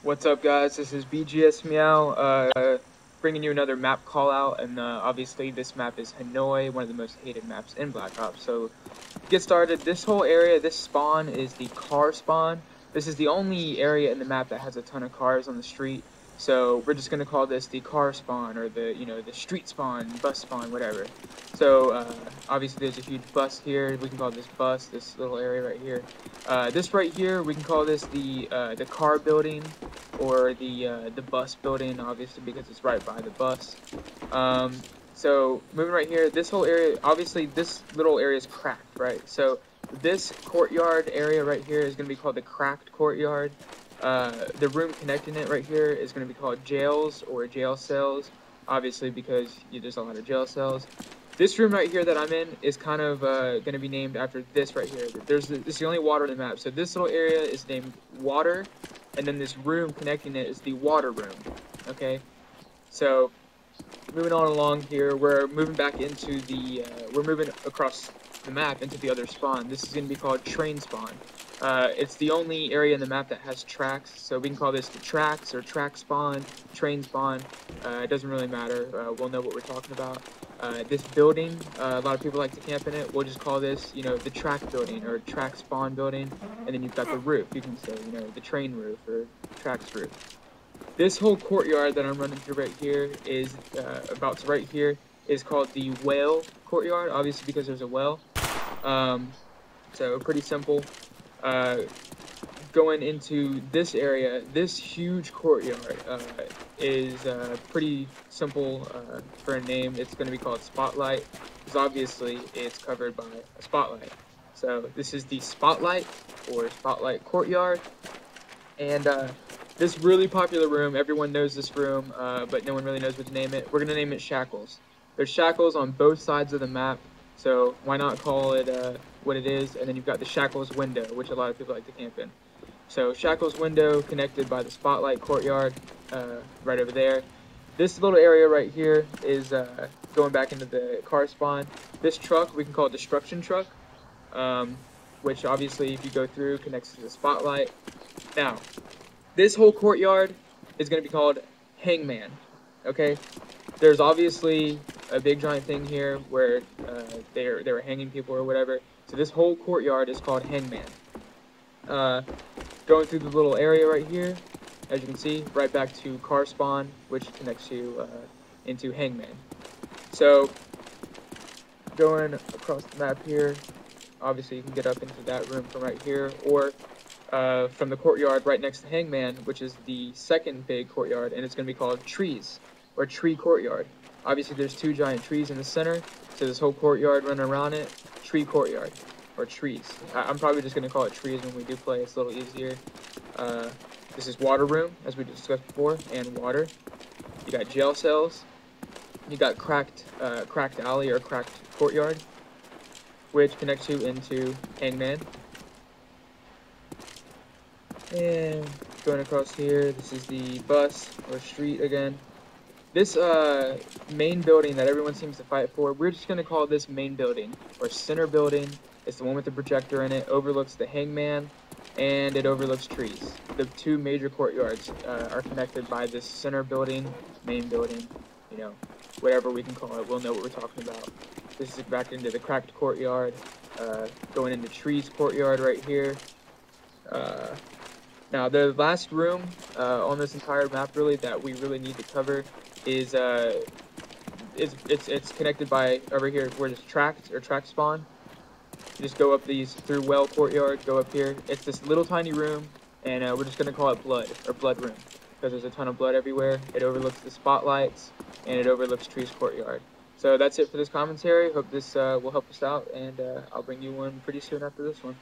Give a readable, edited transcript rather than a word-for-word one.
What's up, guys? This is BGS Meow, bringing you another map call out, and obviously this map is Hanoi, one of the most hated maps in Black Ops. So, to get started, this whole area, this spawn is the car spawn. This is the only area in the map that has a ton of cars on the street. So we're just gonna call this the car spawn, or the street spawn, bus spawn, whatever. So obviously there's a huge bus here. We can call this bus, this little area right here. This right here, we can call this the car building, or the bus building, obviously because it's right by the bus. So moving right here, this whole area, obviously this little area is cracked, right? So this courtyard area right here is going to be called the cracked courtyard. The room connecting it right here is going to be called jails or jail cells, obviously because there's a lot of jail cells. This room right here that I'm in is kind of going to be named after this right here. This is the only water in the map. So this little area is named water, and then this room connecting it is the water room. Okay, so moving on along here, we're moving back into the, we're moving across the map into the other spawn. This is going to be called train spawn. It's the only area in the map that has tracks, so we can call this the tracks or track spawn, train spawn. It doesn't really matter. We'll know what we're talking about. This building, a lot of people like to camp in it. We'll just call this, the track building or track spawn building. And then you've got the roof. You can say, the train roof or tracks roof. This whole courtyard that I'm running through right here is about to right here is called the whale courtyard, obviously because there's a well. So pretty simple. Going into this area, this huge courtyard is pretty simple for a name. It's going to be called Spotlight, because obviously it's covered by a spotlight. So this is the Spotlight or Spotlight Courtyard, and this really popular room, everyone knows this room, but no one really knows what to name it. We're going to name it Shackles. There's shackles on both sides of the map, so why not call it what it is? And then you've got the Shackles window, which a lot of people like to camp in. So Shackles window connected by the Spotlight Courtyard right over there. This little area right here is going back into the car spawn. This truck, we can call it Destruction Truck, which obviously if you go through connects to the Spotlight. Now, this whole courtyard is going to be called Hangman, okay? There's obviously a big giant thing here where they were hanging people or whatever. So this whole courtyard is called Hangman. Going through the little area right here, as you can see, right back to car spawn, which connects you into Hangman. So going across the map here, obviously you can get up into that room from right here, or from the courtyard right next to Hangman, which is the second big courtyard, and it's going to be called Trees, or Tree Courtyard. Obviously there's two giant trees in the center, so this whole courtyard running around it, Tree Courtyard, or Trees. I'm probably just going to call it Trees when we do play, it's a little easier. This is Water Room, as we discussed before, and Water. You got Jail Cells. You got Cracked Alley, or Cracked Courtyard, which connects you into Hangman. And going across here, this is the bus or street again. This main building that everyone seems to fight for, we're just going to call this main building or center building. It's the one with the projector in it, overlooks the Hangman, and it overlooks Trees. The two major courtyards are connected by this center building, main building, whatever we can call it. We'll know what we're talking about. This is back into the cracked courtyard, going into Trees courtyard right here. Now, the last room on this entire map, really, that we really need to cover is it's connected by over here where it's tracked or track spawn. You just go up these through well courtyard, go up here. It's this little tiny room, and we're just gonna call it blood or blood room because there's a ton of blood everywhere. It overlooks the spotlights and it overlooks Trees courtyard. So that's it for this commentary. Hope this will help us out, and I'll bring you one pretty soon after this one.